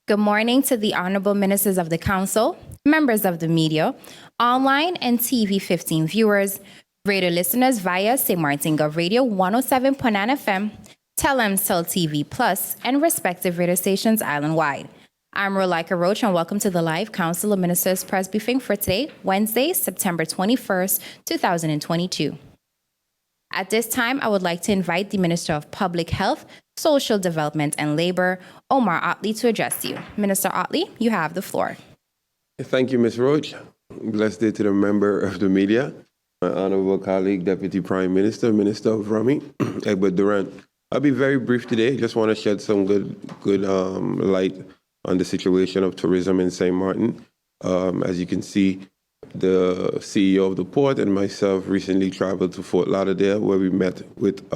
Good morning to the honorable ministers of the council, members of the media, online and TV 15 viewers, radio listeners via St. Martin Gov Radio 107.9 FM, Telemcell TV Plus, and respective radio stations island-wide. I'm Rolika Roach, and welcome to the live Council of Ministers press briefing for today, Wednesday, September 21st, 2022. At this time, I would like to invite the Minister of Public Health, Social Development and Labor, Omar Otley, to address you. Minister Otley, you have the floor. Thank you, Ms. Roach. Blessed day to the member of the media, my honorable colleague, Deputy Prime Minister, Minister of Rummy, Egbert Durant. I'll be very brief today. Just want to shed some good light on the situation of tourism in St. Martin. As you can see, the CEO of the port and myself recently traveled to Fort Lauderdale, where we met with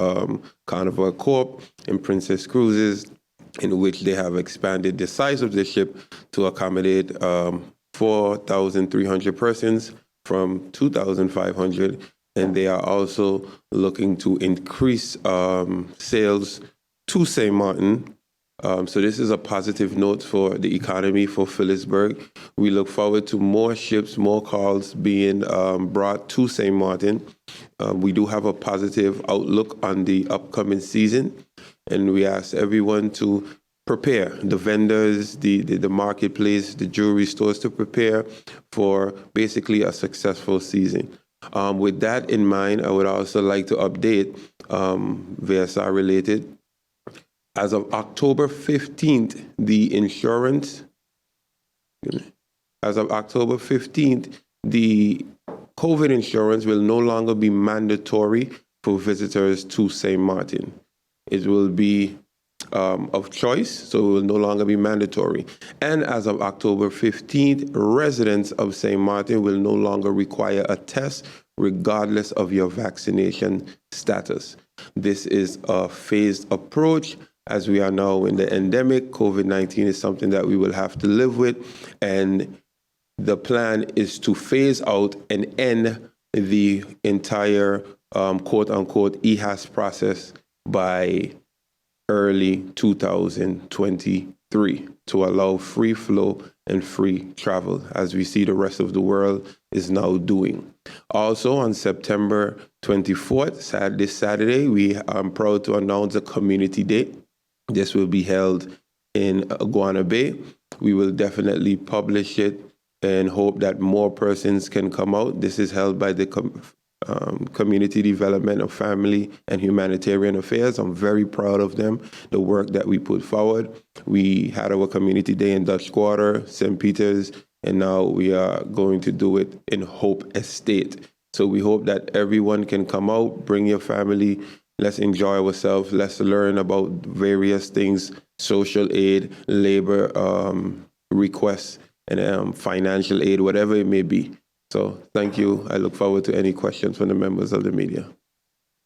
Carnival Corp and Princess Cruises, in which they have expanded the size of the ship to accommodate 4,300 persons from 2,500. And they are also looking to increase sales to St. Martin. So this is a positive note for the economy for Phillipsburg. We look forward to more ships, more calls being brought to St. Martin. We do have a positive outlook on the upcoming season, and we ask everyone to prepare, the vendors, the marketplace, the jewelry stores, to prepare for basically a successful season. With that in mind, I would also like to update VSR related. As of October 15th, the COVID insurance will no longer be mandatory for visitors to St. Martin. It will be of choice, so it will no longer be mandatory. And as of October 15th, residents of St. Martin will no longer require a test regardless of your vaccination status. This is a phased approach. As we are now in the endemic, COVID-19 is something that we will have to live with, and the plan is to phase out and end the entire quote-unquote EHAS process by early 2023 to allow free flow and free travel, as we see the rest of the world is now doing. Also, on September 24th, this Saturday, we are proud to announce a community day. This will be held in Iguana Bay. We will definitely publish it and hope that more persons can come out. This is held by the Community Development of Family and Humanitarian Affairs. I'm very proud of them, the work that we put forward. We had our community day in Dutch Quarter, St. Peter's, and now we are going to do it in Hope Estate. So we hope that everyone can come out, bring your family. Let's enjoy ourselves. Let's learn about various things, social aid, labor requests, and financial aid, whatever it may be. So thank you. I look forward to any questions from the members of the media.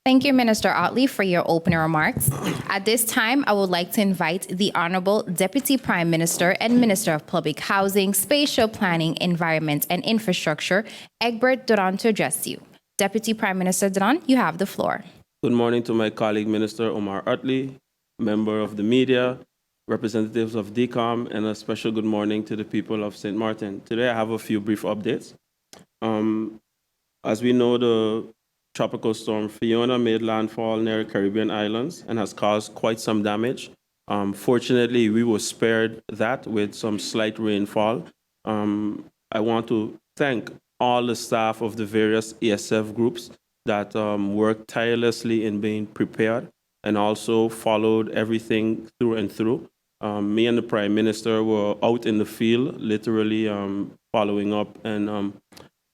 Thank you, Minister Otley, for your opening remarks. At this time, I would like to invite the Honorable Deputy Prime Minister and Minister of Public Housing, Spatial Planning, Environment and Infrastructure, Egbert Durant, to address you. Deputy Prime Minister Durant, you have the floor. Good morning to my colleague, Minister Omar Otley, member of the media, representatives of CoM, and a special good morning to the people of St. Martin. Today, I have a few brief updates. As we know, the tropical storm Fiona made landfall near Caribbean islands and has caused quite some damage. Fortunately, we were spared that with some slight rainfall. I want to thank all the staff of the various ESF groups that worked tirelessly in being prepared and also followed everything through and through. Me and the Prime Minister were out in the field, literally following up and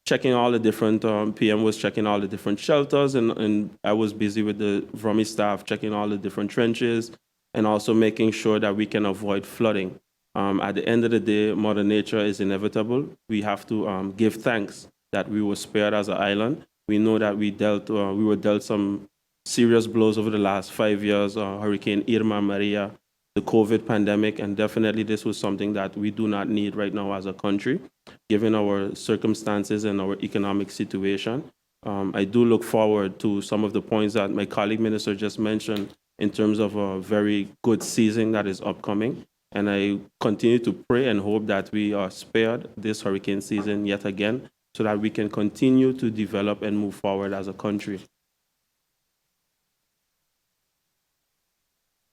checking all the different, PM was checking all the different shelters, and I was busy with the Vrummy staff checking all the different trenches and also making sure that we can avoid flooding. At the end of the day, Mother Nature is inevitable. We have to give thanks that we were spared as an island. We know that we were dealt some serious blows over the last 5 years, Hurricane Irma, Maria, the COVID pandemic, and definitely this was something that we do not need right now as a country, given our circumstances and our economic situation. I do look forward to some of the points that my colleague minister just mentioned in terms of a very good season that is upcoming. And I continue to pray and hope that we are spared this hurricane season yet again, so that we can continue to develop and move forward as a country.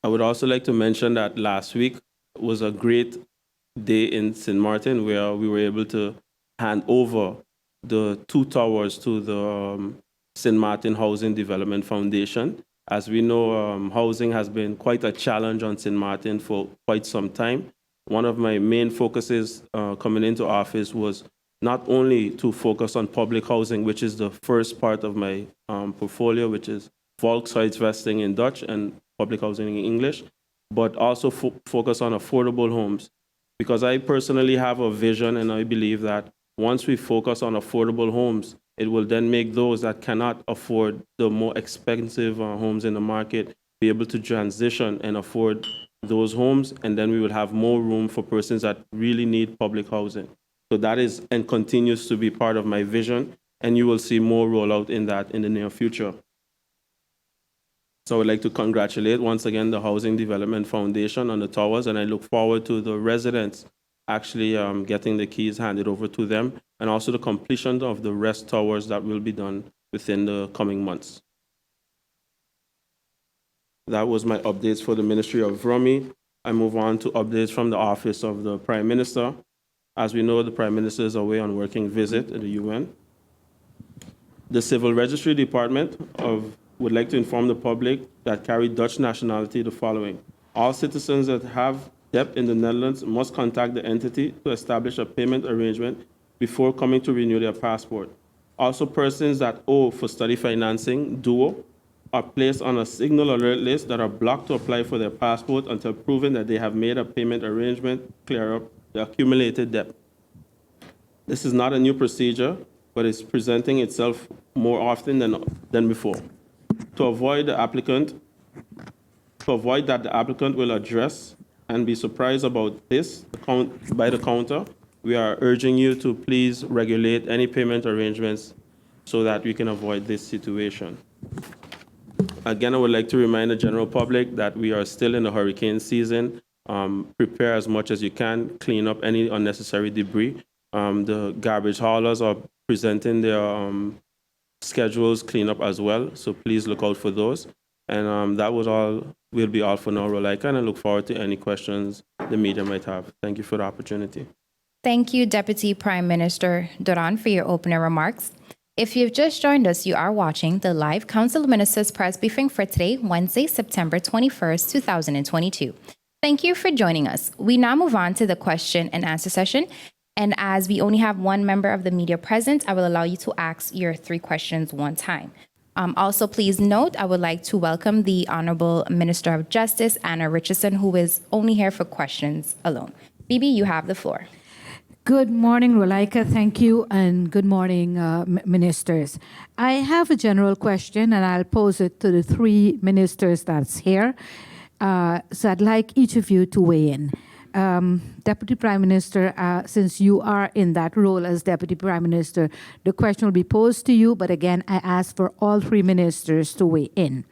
I would also like to mention that last week was a great day in St. Martin, where we were able to hand over the 2 towers to the St. Martin Housing Development Foundation. As we know, housing has been quite a challenge on St. Martin for quite some time. One of my main focuses coming into office was not only to focus on public housing, which is the first part of my portfolio, which is Volkshuisvesting in Dutch and public housing in English, but also focus on affordable homes. Because I personally have a vision, and I believe that once we focus on affordable homes, it will then make those that cannot afford the more expensive homes in the market be able to transition and afford those homes, and then we will have more room for persons that really need public housing. So that is and continues to be part of my vision, and you will see more rollout in that in the near future. So I would like to congratulate once again the Housing Development Foundation on the towers, and I look forward to the residents actually getting the keys handed over to them, and also the completion of the rest towers that will be done within the coming months. That was my updates for the Ministry of Vrumi. I move on to updates from the Office of the Prime Minister. As we know, the Prime Minister is away on working visit at the UN. The Civil Registry Department would like to inform the public that carry Dutch nationality the following. All citizens that have debt in the Netherlands must contact the entity to establish a payment arrangement before coming to renew their passport. Also, persons that owe for study financing, DUO, are placed on a signal alert list that are blocked to apply for their passport until proven that they have made a payment arrangement to clear up the accumulated debt. This is not a new procedure, but it's presenting itself more often than before. To avoid that the applicant will address and be surprised about this by the counter, we are urging you to please regulate any payment arrangements so that we can avoid this situation. Again, I would like to remind the general public that we are still in the hurricane season. Prepare as much as you can, clean up any unnecessary debris. The garbage haulers are presenting their schedules cleanup as well, so please look out for those. And that will be all for now, Rolika, and I look forward to any questions the media might have. Thank you for the opportunity. Thank you, Deputy Prime Minister Duran, for your opening remarks. If you've just joined us, you are watching the live Council of Ministers press briefing for today, Wednesday, September 21st, 2022. Thank you for joining us. We now move on to the question and answer session. And as we only have one member of the media present, I will allow you to ask your 3 questions one time. Also, please note, I would like to welcome the Honorable Minister of Justice, Anna Richardson, who is only here for questions alone. Bibi, you have the floor. Good morning, Rolika. Thank you, and good morning, ministers. I have a general question, and I'll pose it to the 3 ministers that's here. So I'd like each of you to weigh in. Deputy Prime Minister, since you are in that role as Deputy Prime Minister, the question will be posed to you, but again, I ask for all 3 ministers to weigh in.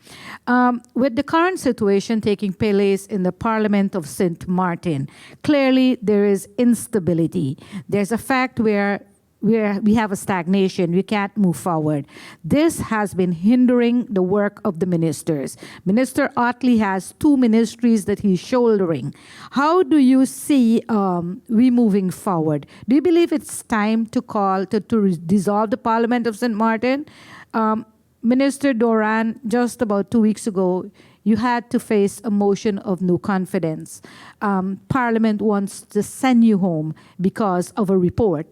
With the current situation taking place in the Parliament of St. Martin, clearly there is instability. There's a fact where we have a stagnation, we can't move forward. This has been hindering the work of the ministers. Minister Otley has 2 ministries that he's shouldering. How do you see we moving forward? Do you believe it's time to call to dissolve the Parliament of St. Martin? Minister Doran, just about 2 weeks ago, you had to face a motion of no confidence. Parliament wants to send you home because of a report.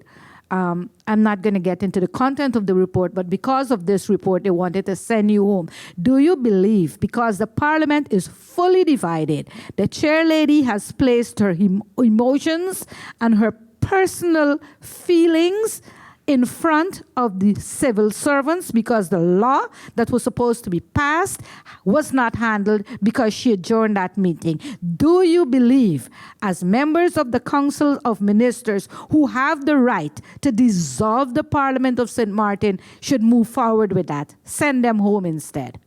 I'm not going to get into the content of the report, but because of this report, they wanted to send you home. Do you believe, because the Parliament is fully divided, the chair lady has placed her emotions and her personal feelings in front of the civil servants because the law that was supposed to be passed was not handled because she adjourned that meeting? Do you believe, as members of the Council of Ministers who have the right to dissolve the Parliament of St. Martin, should move forward with that? Send them home instead.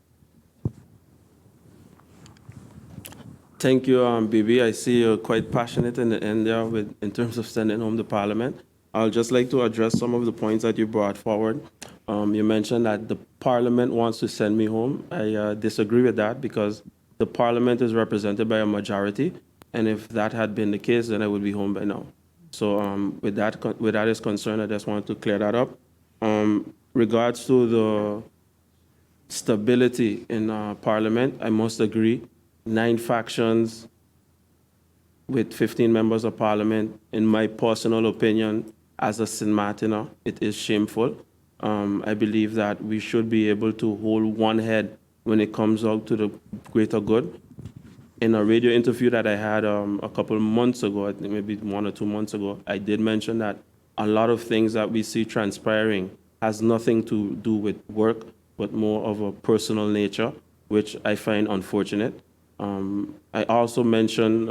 Thank you, Bibi. I see you're quite passionate in the end there in terms of sending home the parliament. I'll just like to address some of the points that you brought forward. You mentioned that the parliament wants to send me home. I disagree with that because the parliament is represented by a majority, and if that had been the case, then I would be home by now. So with that is concerned, I just wanted to clear that up. Regards to the stability in parliament, I must agree. 9 factions with 15 members of parliament, in my personal opinion, as a St. Martiner, it is shameful. I believe that we should be able to hold one head when it comes out to the greater good. In a radio interview that I had a couple months ago, I think maybe 1 or 2 months ago, I did mention that a lot of things that we see transpiring has nothing to do with work, but more of a personal nature, which I find unfortunate. I also mentioned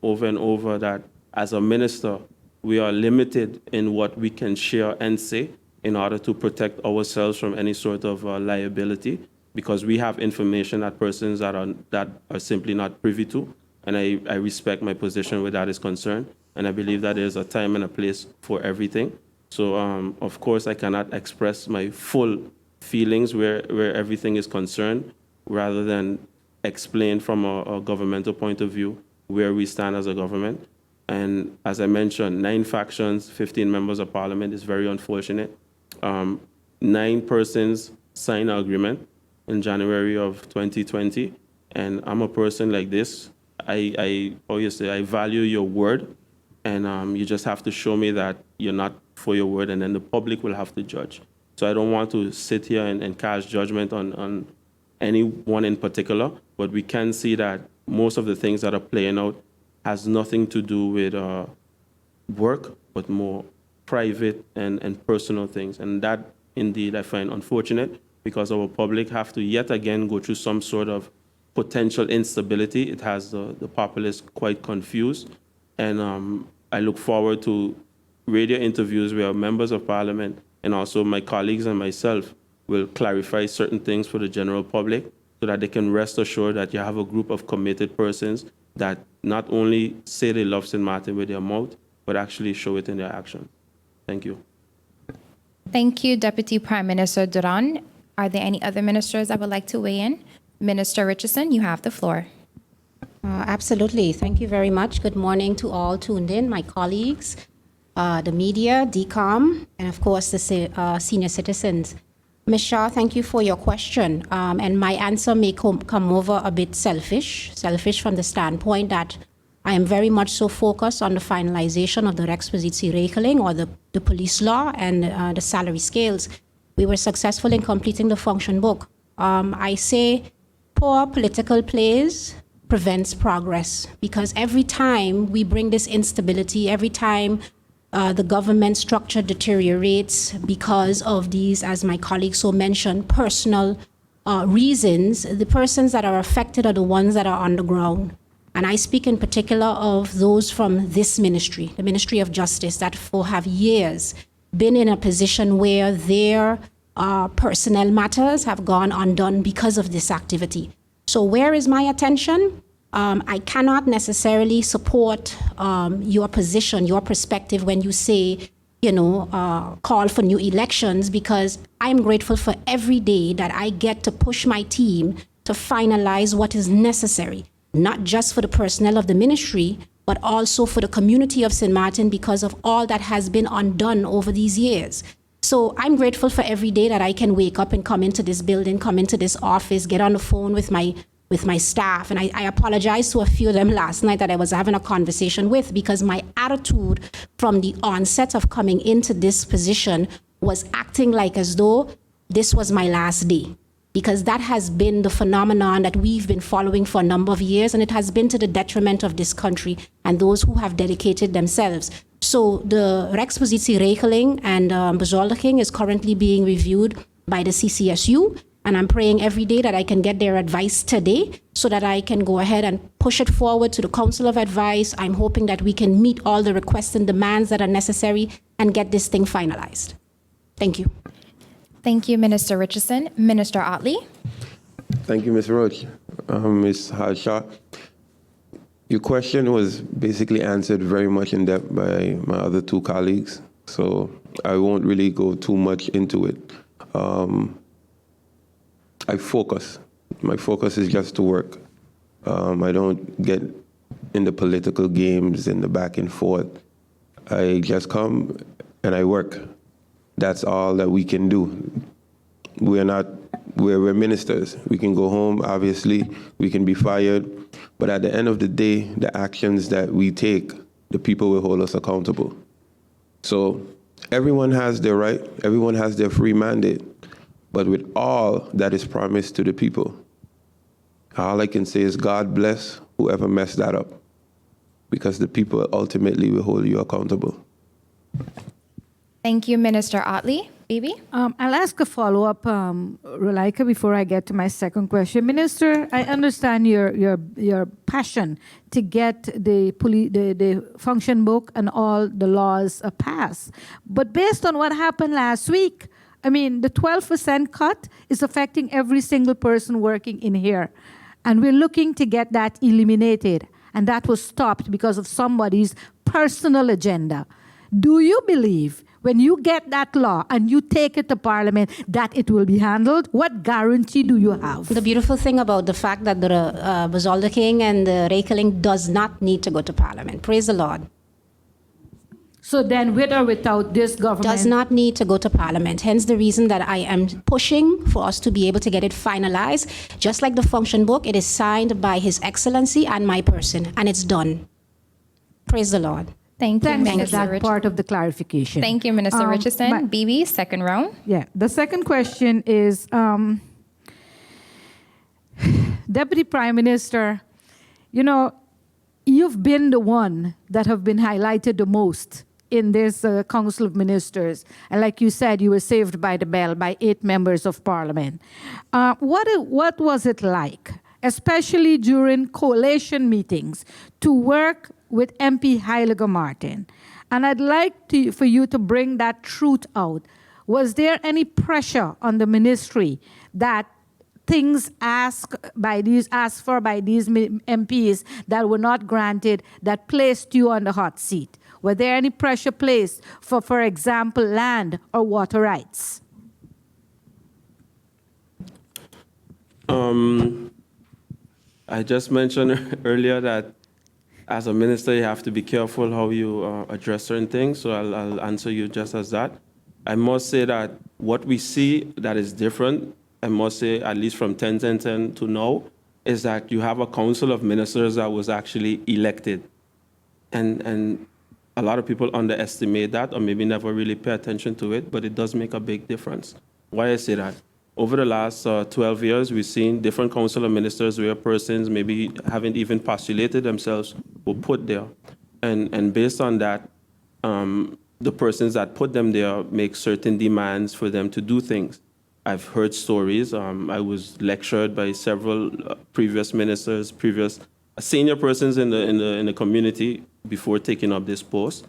over and over that as a minister, we are limited in what we can share and say in order to protect ourselves from any sort of liability, because we have information that persons that are simply not privy to, and I respect my position where that is concerned, and I believe that there's a time and a place for everything. So, of course, I cannot express my full feelings where everything is concerned, rather than explain from a governmental point of view where we stand as a government. And as I mentioned, 9 factions, 15 members of parliament is very unfortunate. 9 persons signed an agreement in January of 2020, and I'm a person like this. I value your word, and you just have to show me that you're not for your word, and then the public will have to judge. So I don't want to sit here and cast judgment on anyone in particular, but we can see that most of the things that are playing out has nothing to do with work, but more private and personal things. And that, indeed, I find unfortunate, because our public have to yet again go through some sort of potential instability. It has the populace quite confused. And I look forward to radio interviews where members of parliament and also my colleagues and myself will clarify certain things for the general public, so that they can rest assured that you have a group of committed persons that not only say they love St. Martin with their mouth, but actually show it in their action. Thank you. Thank you, Deputy Prime Minister Duran. Are there any other ministers that would like to weigh in? Minister Richardson, you have the floor. Absolutely. Thank you very much. Good morning to all tuned in, my colleagues, the media, DCOM, and of course the senior citizens. Ms. Shah, thank you for your question. And my answer may come over a bit selfish from the standpoint that I am very much so focused on the finalization of the Rex Positsi regeling, or the police law, and the salary scales. We were successful in completing the function book. I say poor political plays prevents progress, because every time we bring this instability, every time the government structure deteriorates because of these, as my colleague so mentioned, personal reasons, the persons that are affected are the ones that are on the ground. And I speak in particular of those from this ministry, the Ministry of Justice, that for have years been in a position where their personnel matters have gone undone because of this activity. So where is my attention? I cannot necessarily support your position, your perspective when you say, call for new elections, because I'm grateful for every day that I get to push my team to finalize what is necessary, not just for the personnel of the ministry, but also for the community of St. Martin, because of all that has been undone over these years. So I'm grateful for every day that I can wake up and come into this building, come into this office, get on the phone with my staff. And I apologize to a few of them last night that I was having a conversation with, because my attitude from the onset of coming into this position was acting like as though this was my last day, because that has been the phenomenon that we've been following for a number of years, and it has been to the detriment of this country and those who have dedicated themselves. So the Rex Positsi regeling and bezoldiging is currently being reviewed by the CCSU, and I'm praying every day that I can get their advice today so that I can go ahead and push it forward to the Council of Advice. I'm hoping that we can meet all the requests and demands that are necessary and get this thing finalized. Thank you. Thank you, Minister Richardson. Minister Otley. Thank you, Ms. Roach. Ms. Harshaw. Your question was basically answered very much in depth by my other two colleagues, so I won't really go too much into it. I focus. My focus is just to work. I don't get in the political games and the back and forth. I just come and I work. That's all that we can do. We're ministers. We can go home, obviously, we can be fired, but at the end of the day, the actions that we take, the people will hold us accountable. So everyone has their right, everyone has their free mandate, but with all that is promised to the people, all I can say is God bless whoever messed that up, because the people ultimately will hold you accountable. Thank you, Minister Otley. Bibi? I'll ask a follow-up, Rulaika, before I get to my second question. Minister, I understand your passion to get the function book and all the laws passed. But based on what happened last week, I mean, the 12% cut is affecting every single person working in here. And we're looking to get that eliminated. And that was stopped because of somebody's personal agenda. Do you believe when you get that law and you take it to Parliament that it will be handled? What guarantee do you have? The beautiful thing about the fact that the Bazalda King and the Rekeling does not need to go to Parliament. Praise the Lord. So then, with or without this government... Does not need to go to Parliament. Hence the reason that I am pushing for us to be able to get it finalized. Just like the function book, it is signed by His Excellency and my person, and it's done. Praise the Lord. Thank you, Thanks for Minister that Richardson. part of the clarification. Thank you, Minister Richardson. Bibi, second round. Yeah. The second question is, Deputy Prime Minister, you know, you've been the one that have been highlighted the most in this Council of Ministers. And like you said, you were saved by the bell by 8 members of Parliament. What was it like, especially during coalition meetings, to work with MP Heiliger Martin? And I'd like for you to bring that truth out. Was there any pressure on the ministry that things asked for by these MPs that were not granted, that placed you on the hot seat? Were there any pressure placed for example, land or water rights? I just mentioned earlier that as a minister, you have to be careful how you address certain things, so I'll answer you just as that. I must say that what we see that is different, I must say, at least from 10-10-10 to now, is that you have a council of ministers that was actually elected. And a lot of people underestimate that or maybe never really pay attention to it, but it does make a big difference. Why I say that? Over the last 12 years, we've seen different council of ministers where persons maybe haven't even postulated themselves were put there. And based on that, the persons that put them there make certain demands for them to do things. I've heard stories. I was lectured by several previous ministers, previous senior persons in the community before taking up this post.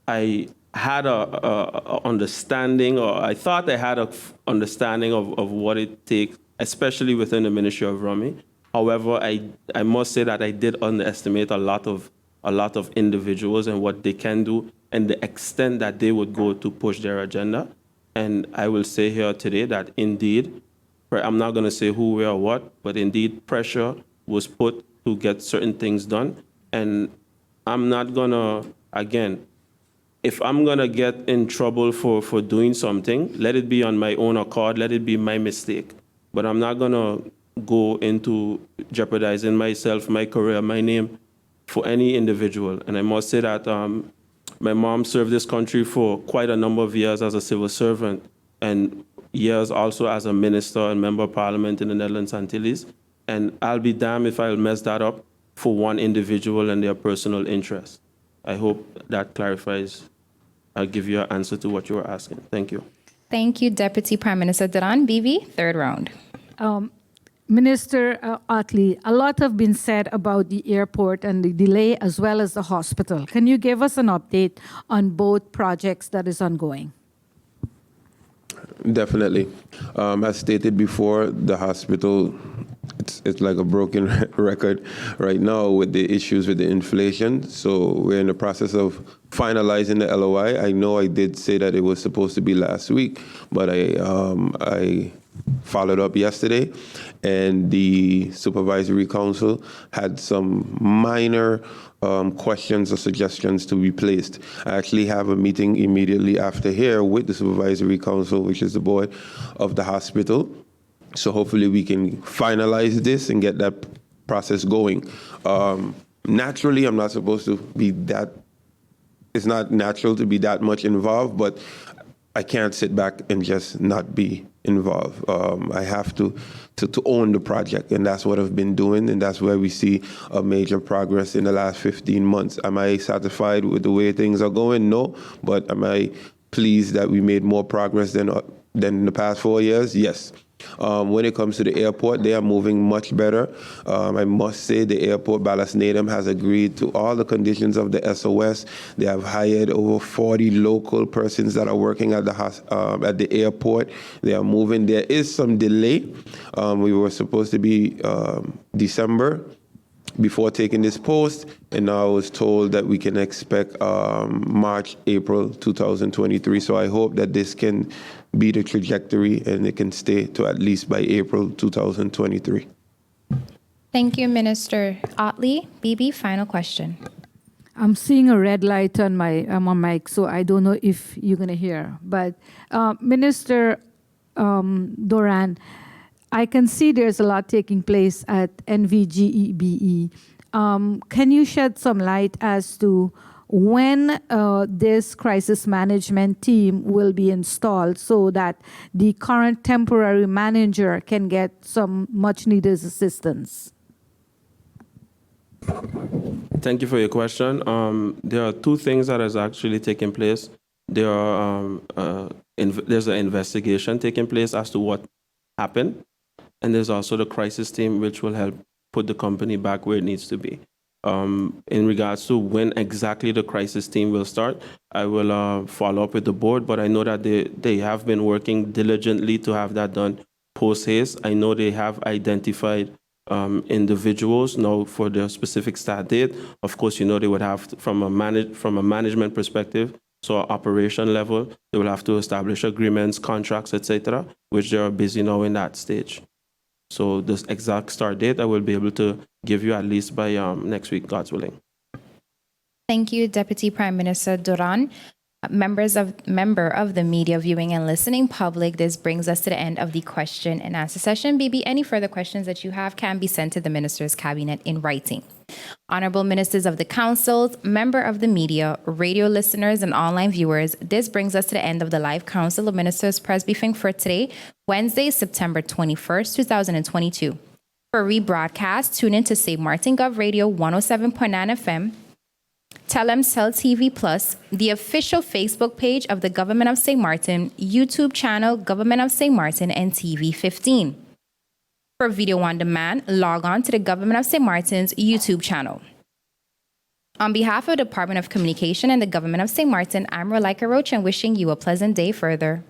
I had a understanding, or I thought I had a understanding of what it takes, especially within the Ministry of Rummy. However, I must say that I did underestimate a lot of individuals and what they can do and the extent that they would go to push their agenda. And I will say here today that indeed, I'm not going to say who, where, or what, but indeed pressure was put to get certain things done. And I'm not going to, again, if I'm going to get in trouble for doing something, let it be on my own accord, let it be my mistake. But I'm not going to go into jeopardizing myself, my career, my name for any individual. And I must say that my mom served this country for quite a number of years as a civil servant and years also as a minister and member of parliament in the Netherlands Antilles. And I'll be damned if I'll mess that up for one individual and their personal interests. I hope that clarifies. I'll give you an answer to what you were asking. Thank you. Thank you, Deputy Prime Minister Duran. Bibi, third round. Minister Otley, a lot have been said about the airport and the delay as well as the hospital. Can you give us an update on both projects that is ongoing? Definitely. As stated before, the hospital it's like a broken record right now with the issues with the inflation. So we're in the process of finalizing the LOI. I know I did say that it was supposed to be last week, but I followed up yesterday, and the supervisory council had some minor questions or suggestions to be placed. I actually have a meeting immediately after here with the supervisory council, which is the board of the hospital. So hopefully we can finalize this and get that process going. Naturally, I'm not supposed to be that, it's not natural to be that much involved, but I can't sit back and just not be involved. I have to own the project, and that's what I've been doing, and that's where we see a major progress in the last 15 months. Am I satisfied with the way things are going? No, but am I pleased that we made more progress than in the past 4 years? Yes. When it comes to the airport, they are moving much better. I must say the airport, Ballas Nadam, has agreed to all the conditions of the SOS. They have hired over 40 local persons that are working at the airport. They are moving. There is some delay. We were supposed to be December before taking this post, and now I was told that we can expect March, April 2023. So I hope that this can be the trajectory and it can stay to at least by April 2023. Thank you, Minister Otley. Bibi, final question. I'm seeing a red light on my mic, so I don't know if you're going to hear. But Minister Doran, I can see there's a lot taking place at NVGEBE. Can you shed some light as to when this crisis management team will be installed so that the current temporary manager can get some much needed assistance? Thank you for your question. There are two things that is actually taking place. There are there's an investigation taking place as to what happened, and there's also the crisis team, which will help put the company back where it needs to be. In regards to when exactly the crisis team will start, I will follow up with the board, but I know that they have been working diligently to have that done post-haste. I know they have identified individuals now for the specific start date. Of course, you know, they would have, from a management perspective, so operation level, they will have to establish agreements, contracts, etc., which they are busy now in that stage. So this exact start date, I will be able to give you at least by next week, God's willing. Thank you, Deputy Prime Minister Duran. Member of the media, viewing and listening public, this brings us to the end of the question and answer session. Bibi, any further questions that you have can be sent to the Minister's Cabinet in writing. Honorable Ministers of the Councils, member of the media, radio listeners, and online viewers, this brings us to the end of the live Council of Ministers press briefing for today, Wednesday, September 21st, 2022. For rebroadcast, tune in to St. Martin Gov Radio 107.9 FM, Telemcell TV Plus, the official Facebook page of the Government of St. Martin, YouTube channel Government of St. Martin, and TV 15. For video on demand, log on to the Government of St. Martin's YouTube channel. On behalf of the Department of Communication and the Government of St. Martin, I'm Rolika Roach and wishing you a pleasant day further.